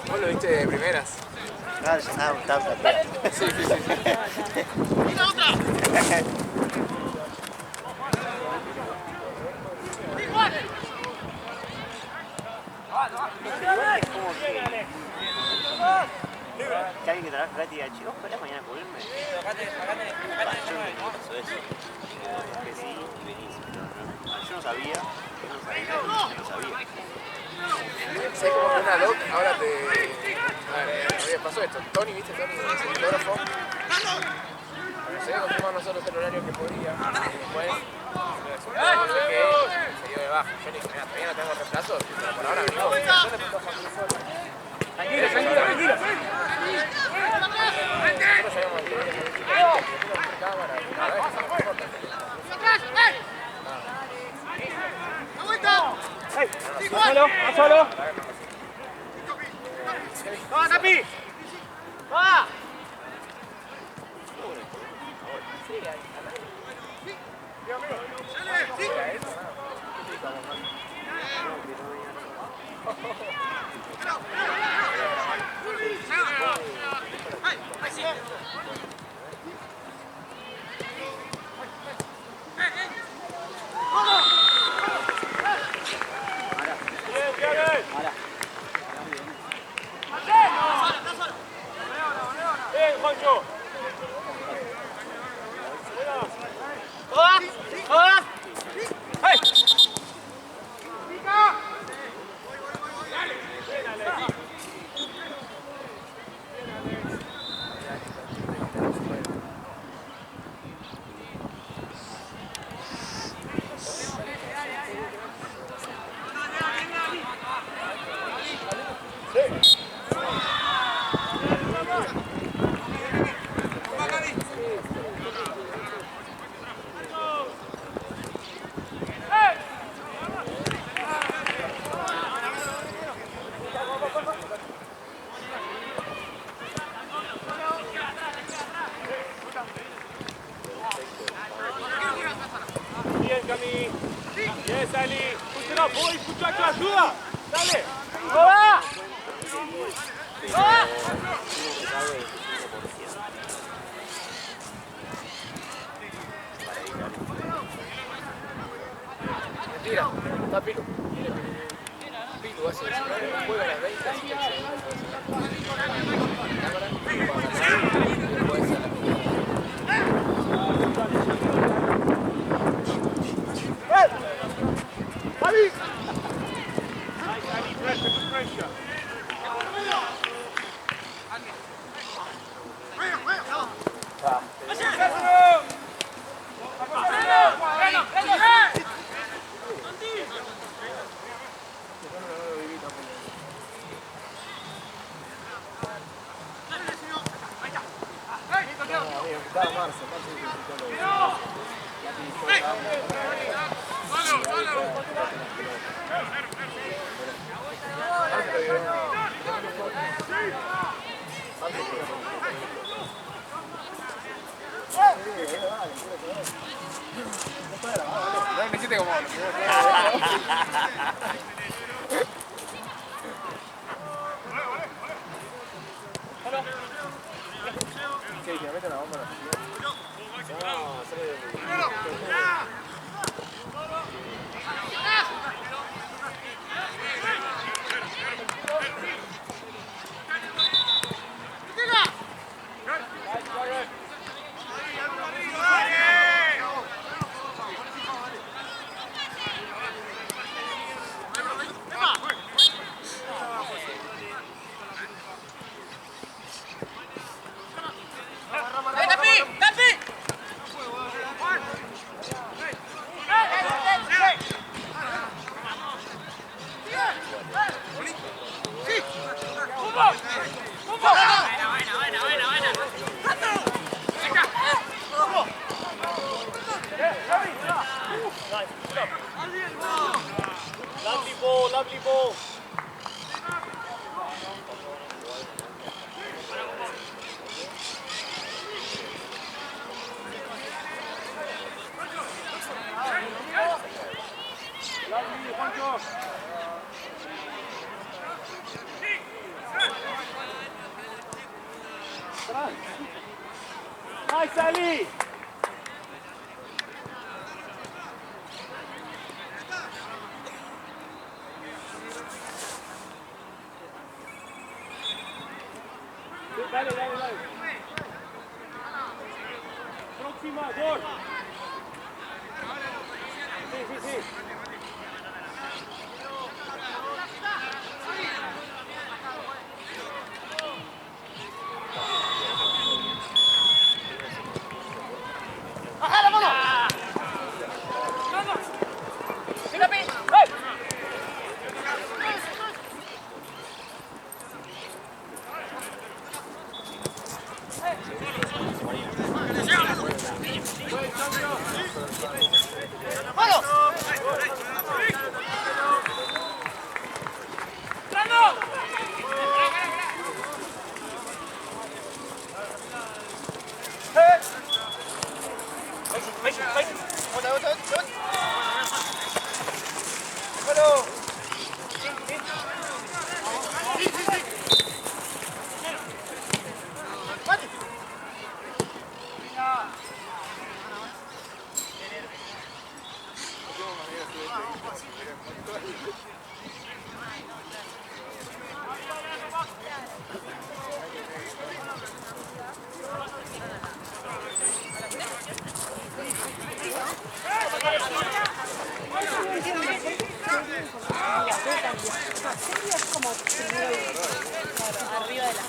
Vos lo viste de primeras. Claro, ya estaba un tanto. Sí, sí, sí. ¡Mira otra! Que alguien que trabaja acá te diga, chicos, ¿podés mañana cubrirme? Yo no hizo eso. Que sí, y venís. Yo no sabía, yo no sabía. Sé como que una doc, ahora te... A ver, pasó esto. Tony, ¿viste? Tony es el fotógrafo. No sé, confirmar nosotros el horario que podía. Y después, no sé qué, se dio de baja. Yo le dije, mira, todavía no tengo reemplazo, pero por ahora venimos. Yo le pregunto a Juan Cruz solo. Tranquilo, tranquilo. Nosotros sabíamos que tenía que ser cámara, a ver, eso no importa. ¡Solo! ¡Solo! ¡Va, Capi! ¡Va! ¡Bien, Juancho! ¡Va! ¡Va! ¡Hey! Bien, Cami. Bien, Sali. Escúchalo, voy, muchacho, ayuda. Dale. ¡Va! ¡Va! Mentira, está Pilu. Pilu hace 19, juega a las 20, así que no me hiciste como... ¿Qué? ¿Que me meten la bomba en la piscina? No, sale de... ¡Ven, Capi! ¡Ay, salí! Dale, dale, dale. Próxima, gol. Sí, sí, sí. ¡Ajá, la mano! ¡Vamos! ¡Mira, pi! ¡Hey! ¡Vamos! Arriba de la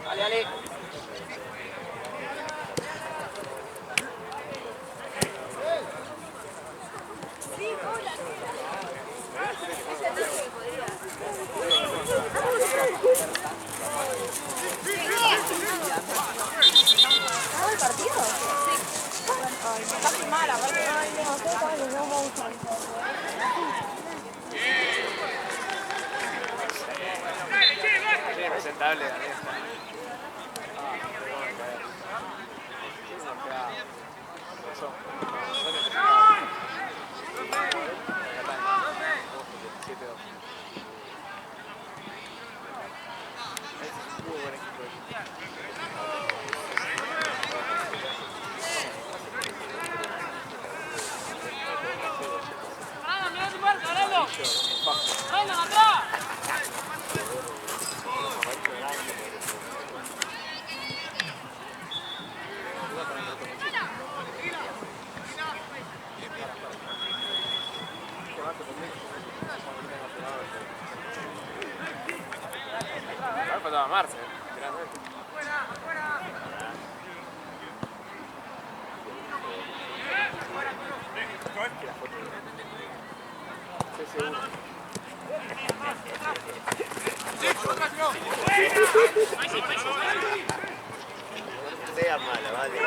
Dale, dale. ¿Acabó el partido? Sí. Ay, está muy mala, aparte. Ay, no, ¿qué tal? No vamos a Presentable, Daniel. Faltaba amarse, literalmente. Sea mala, vale.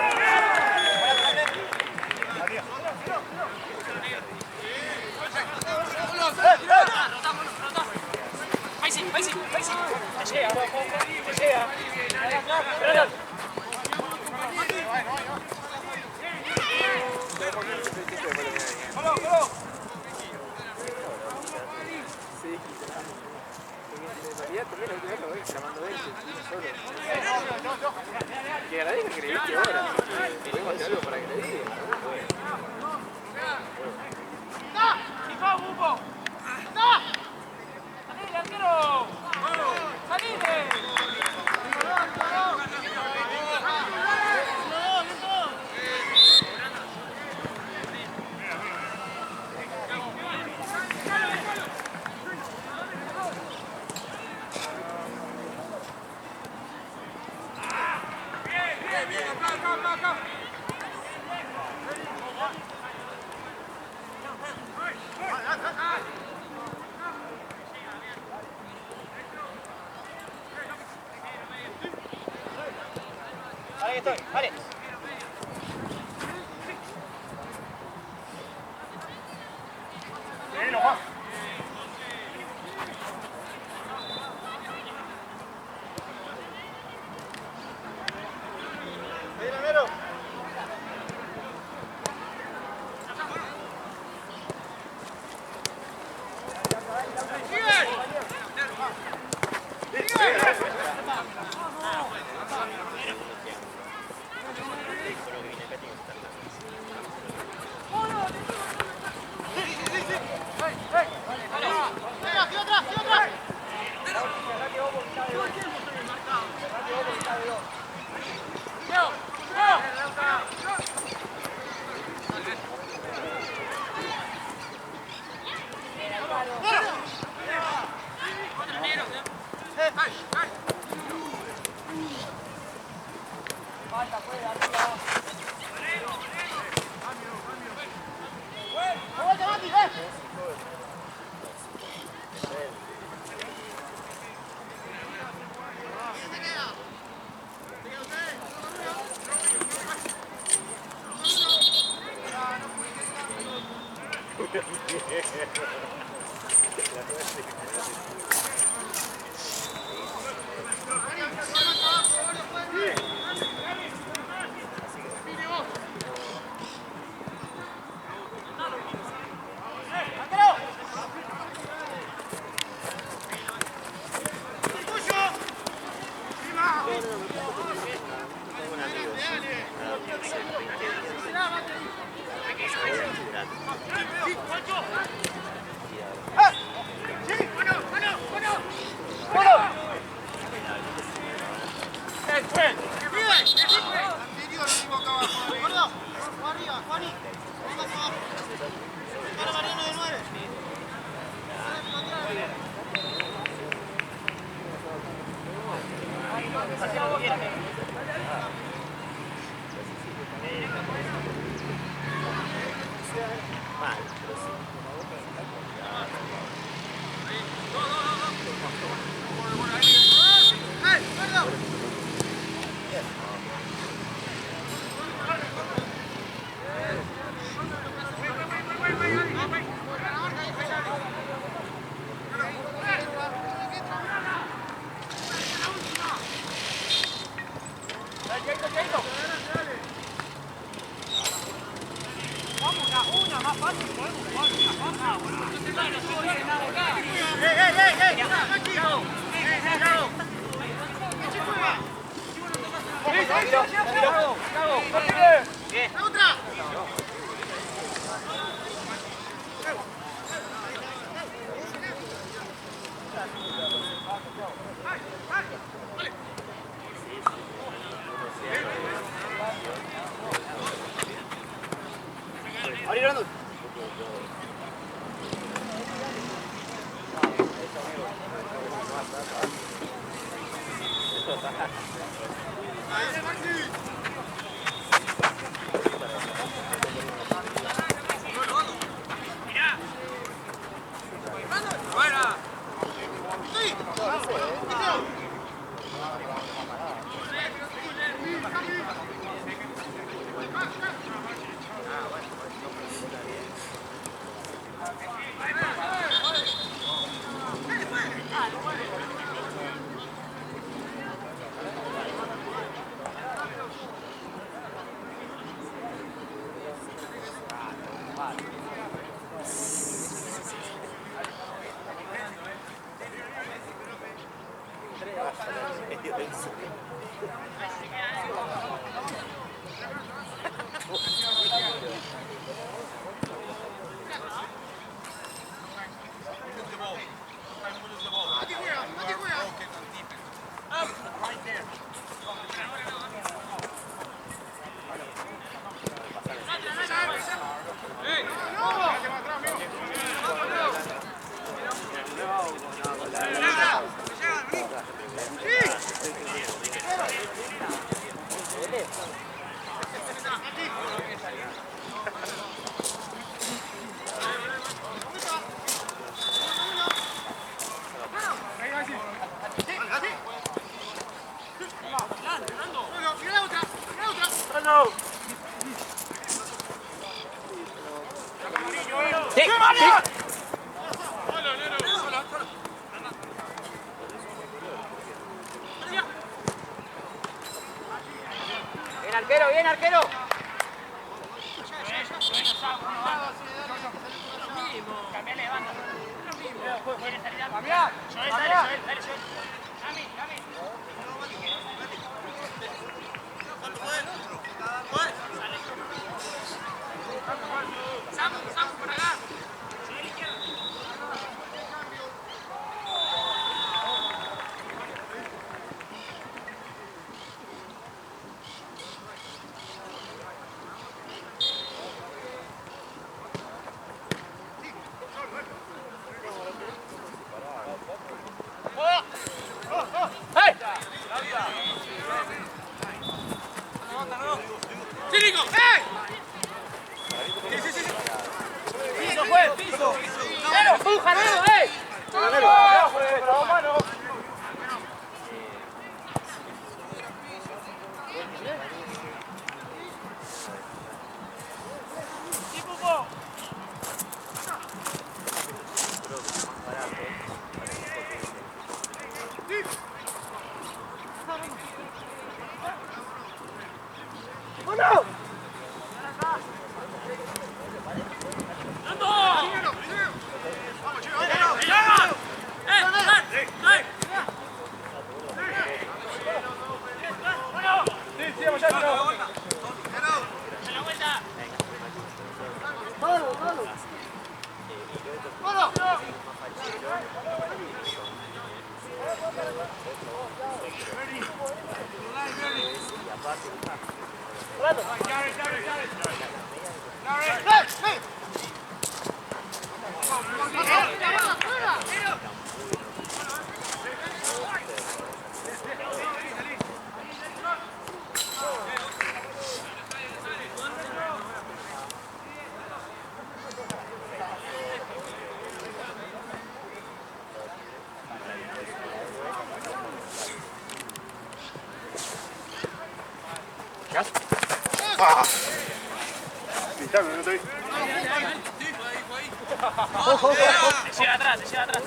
Que agradezca que le diste ahora. Que vengo a hacer algo para que le diga. Bien, Ahí estoy, vale. Bueno, Juan. Bien arquero, bien arquero. Se lleva atrás, se lleva atrás.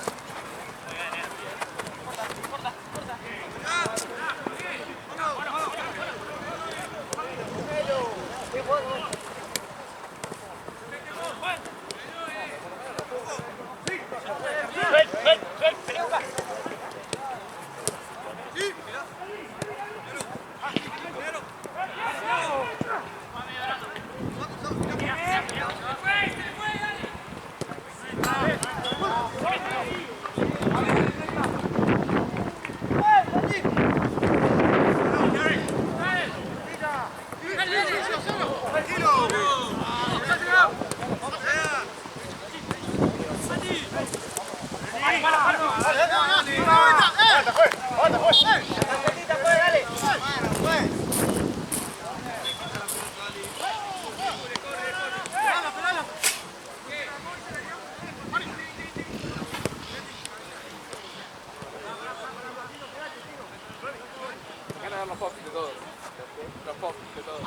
Los pop de todos. Los pop de todos.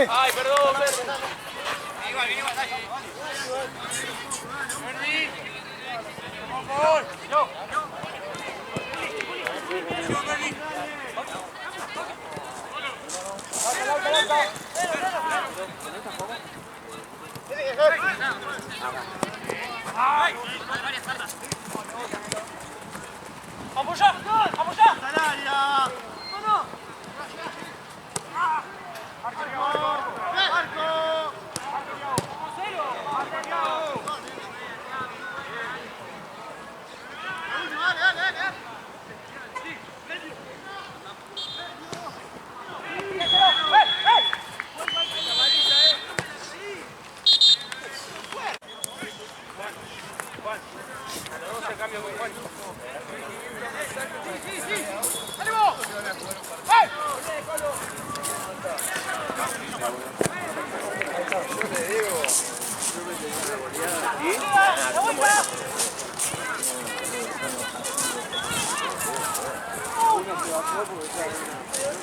Ay, perdón, ¡Vamos ya! ¡Vamos ya!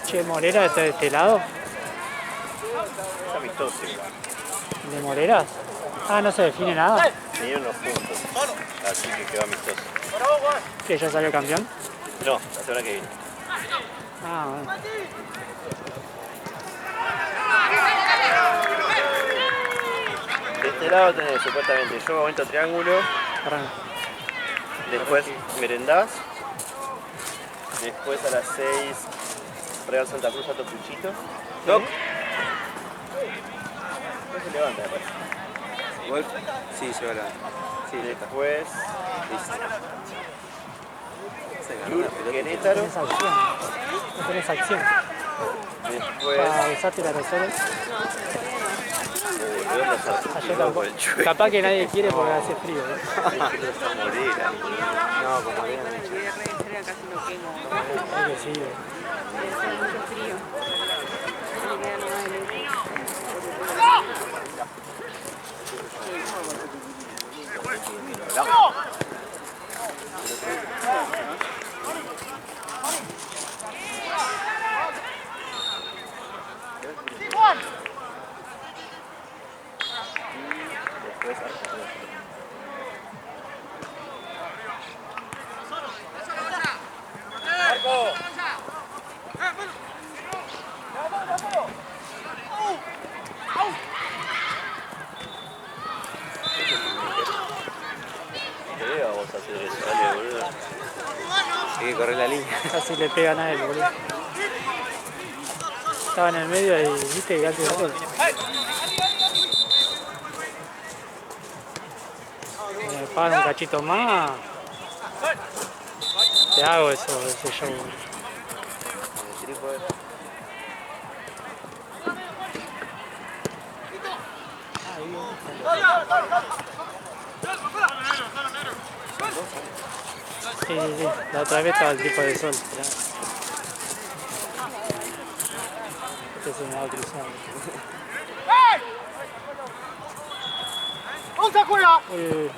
Che, Morera está de este lado. Es amistoso igual. ¿De Moreras? Ah, no se define nada. Tenían los puntos. Así que quedó amistoso. ¿Que ya salió campeón? No, la semana que viene. Ah, bueno. De este lado tenés supuestamente yoga momento triángulo. Perdón. Después merendás. Después a las 6 Real Santa Cruz a Topuchito. Doc. No se levanta, me parece. ¿Golf? Sí, se va la... Sí, después Se ganó la pelota. Querétaro. Tenés acción. No tenés acción. Después Para besarte la tercera. ¿dónde está? Ayer tampoco. Capaz que nadie quiere porque hace frío. Morera. No, como bien. Casi lo quemo. Creo que sí. Hace mucho frío. Me queda nomás el otro. Después casi le pegan a él, boludo. Estaba en el medio y viste que casi gol. Me pagan un cachito más. Te hago eso, ese show. El trípode. Sí, la otra vez estaba el tipo de sol. Este se me va a cruzar. Uy.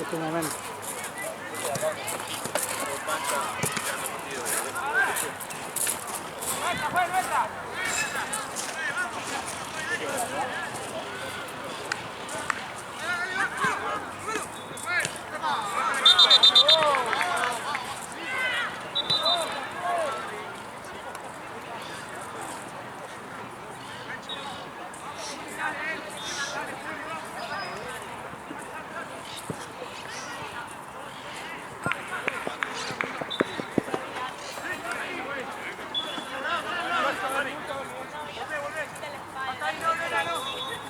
Este momento. ¡Volvé!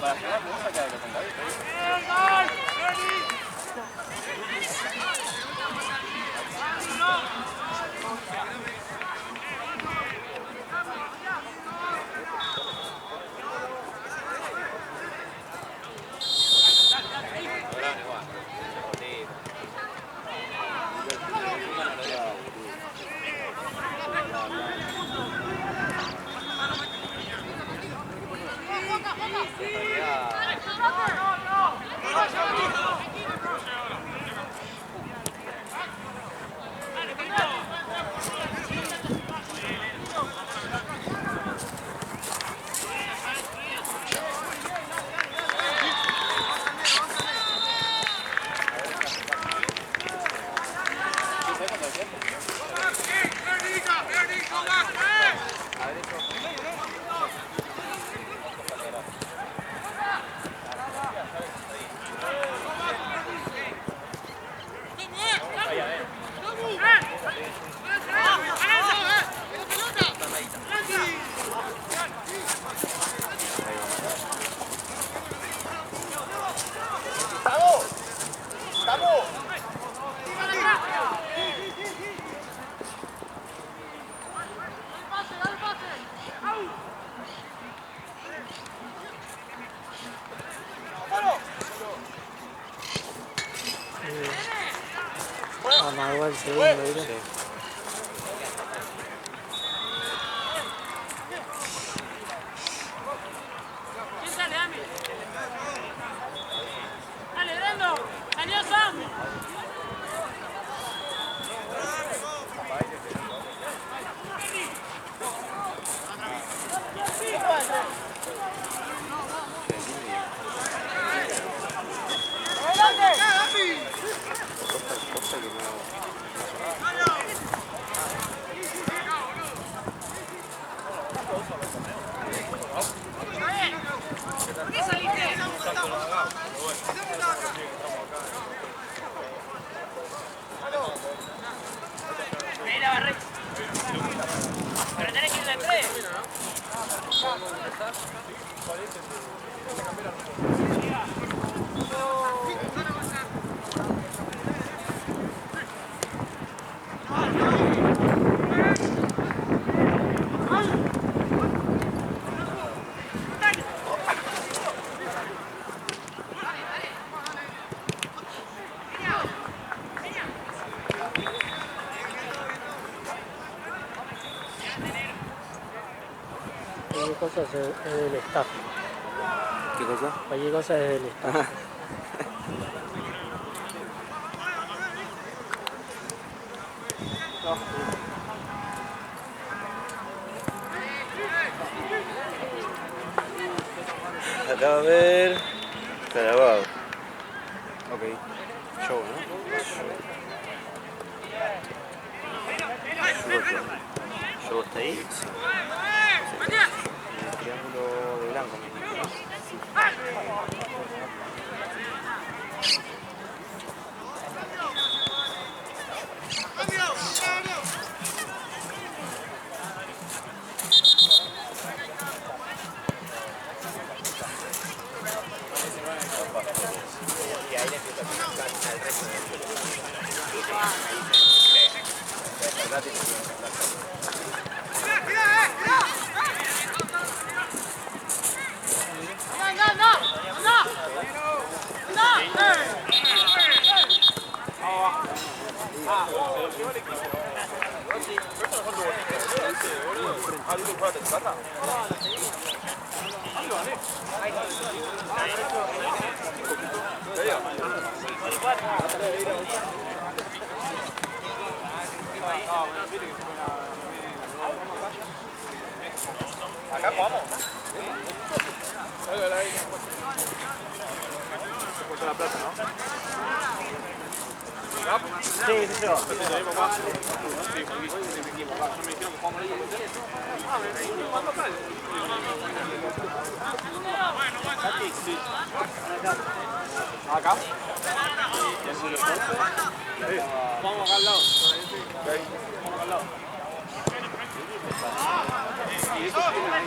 para llegar me gusta que lo tenga ahí. Amagó el segundo, ¿viste? Sí. ¿Quién sale, Ami? ¡Dale, Brando! ¡Salió Sam! Cosa que no... ¿Por qué saliste? Mira, Barret. Pero tenés que ir de tres. Cualquier cosa es del staff. ¿Qué cosa? Cualquier cosa es del staff. Acá a ver... Está grabado. Ok. Show, ¿no? Show está ahí. Sí. El triángulo de blanco, me imagino. Acá jugamos. Se puso la plata, ¿no? Sí, sí, yo. Sí, lo mismo acá. Sí, porque hoy es el equipo acá. Yo me dijeron que jugamos ahí. Ah, me estoy jugando acá. Sí. ¿Acá? Vamos acá al lado. Vamos acá al lado. Y eso tiene ahí.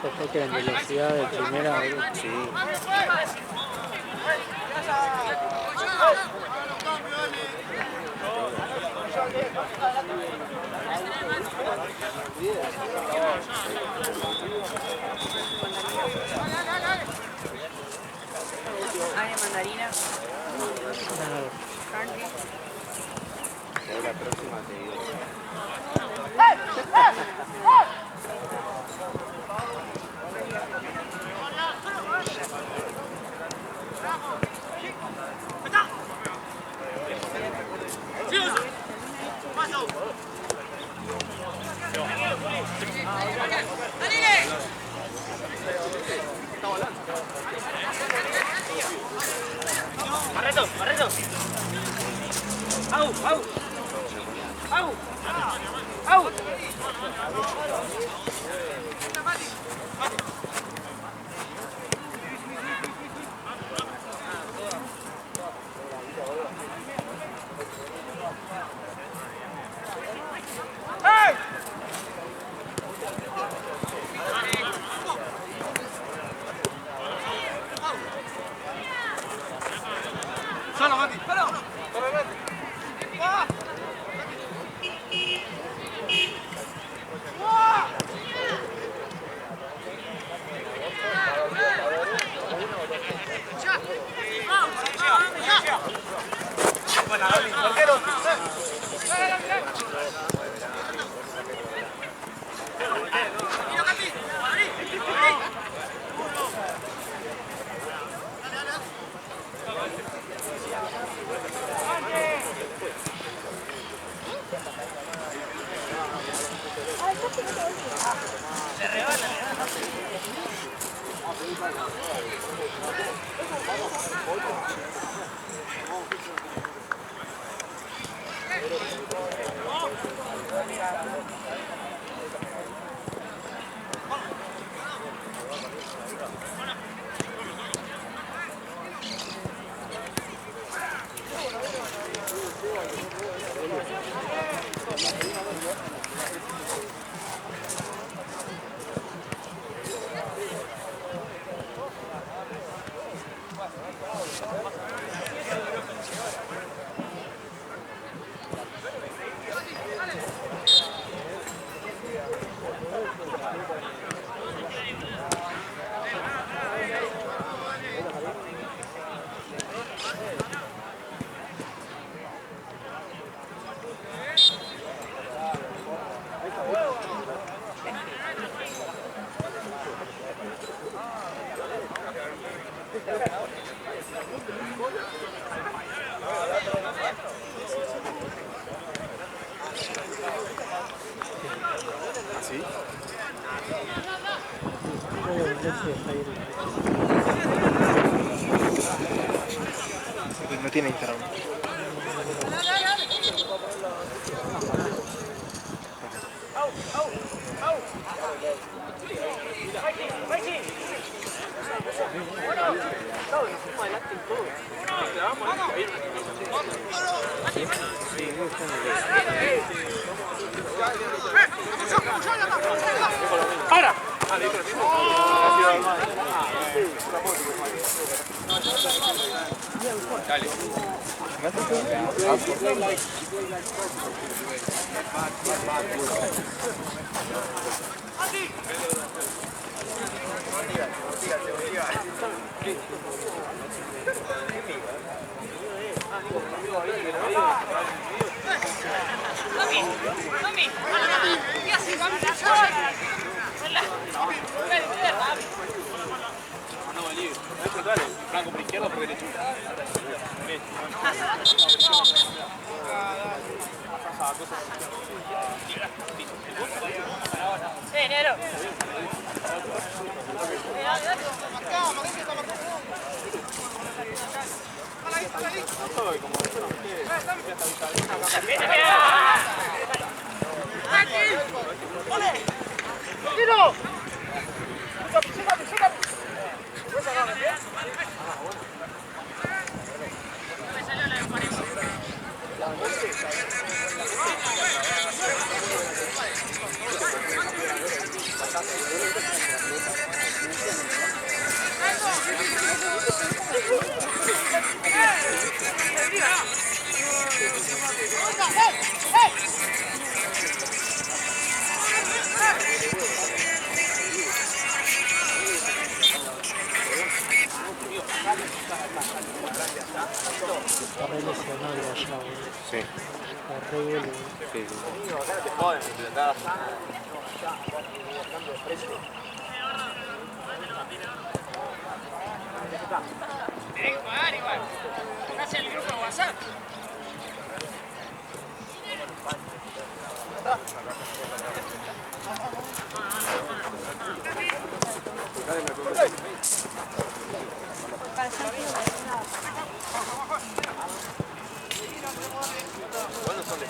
Se fue que en velocidad de primera. Sí. Hay mandarina. Pero la próxima te digo. Barreto, Barreto. Au, au. Au. Au. Solo, Mati, solo. ¿Así? No tiene Instagram. ¡Para! Franco por izquierda porque te chuta. Negro. Está re lesionado allá, boludo. Sí. Está re boludo. Sí, sí. Acá no te joden, te tratás. Tenés que pagar igual. Póngase el grupo de WhatsApp. ¿Cuándo son de?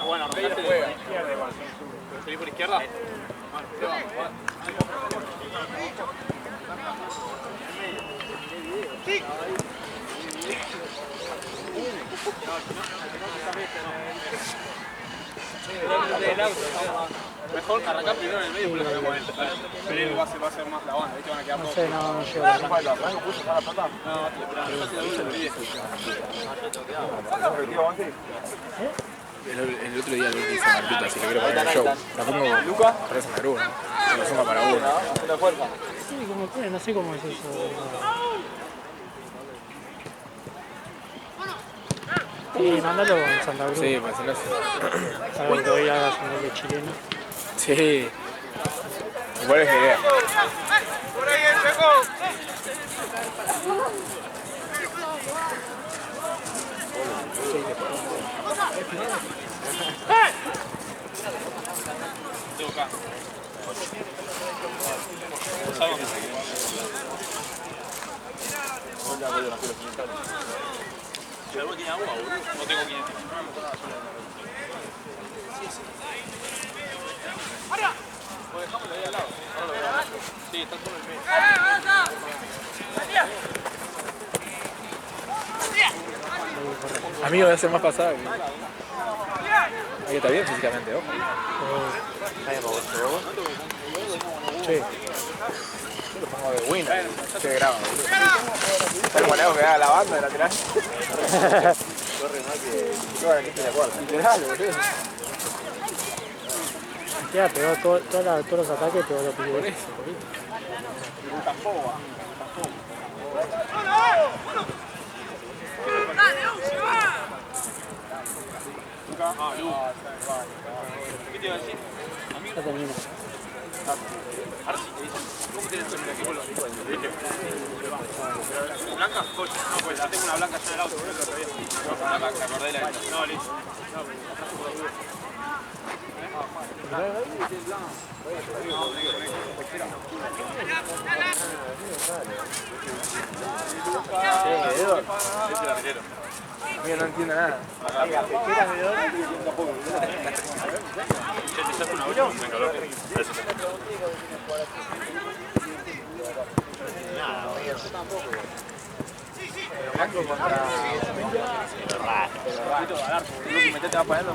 Bueno, Reyes juega. ¿Seguís por izquierda? Mejor arrancar primero en el medio y después lo cambiamos él. Pero él va a ser más la banda, ¿viste? Van a quedar No todos. sé, no llevo la mano. El otro día lo hice una Martuta, si lo quiero poner en el show. La pongo Luca, parece una grúa. Se lo suma para uno. Sí, como quiera, no sé cómo es eso. Sí, mándalo con Santa Cruz. Sí, pues no sé. A ver que hoy hagas un gol de chileno. Sí. Igual es la idea. Por ahí el Checo. Si algo tiene agua, boludo. No tengo 500. Pues dejámoslo ahí al lado. Ahora lo veo abajo. Sí, está todo en el medio. Amigo, hace más pasada que... Ahí está bien físicamente, ojo. Sí. Yo lo pongo de winner. Se graba. Está el guaneo que haga la banda de lateral. Corre más que... Qué bueno que esté de acuerdo. Literal, boludo. Ya, pegó todos los ataques, pegó los pies. Por eso. Tampoco. ¿Qué te iba a decir? Ya termina. Ahora sí, ¿cómo tienes que aquí con los ¿Blanca? Coche. No, pues ya tengo una blanca ya en el auto, por eso te me acordé de la. No, listo. Mira, no entiendo nada. ¿Te saco una olla? Venga, loco. Blanco contra... Metete a pagarlo.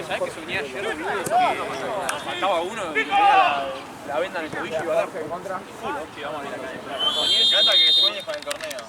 ¿Sabes que soñé ayer? Que faltaba uno y tenía la venda en el tobillo y iba a dar contra. Sí, vamos a ir acá. Me encanta que sueñes con el torneo.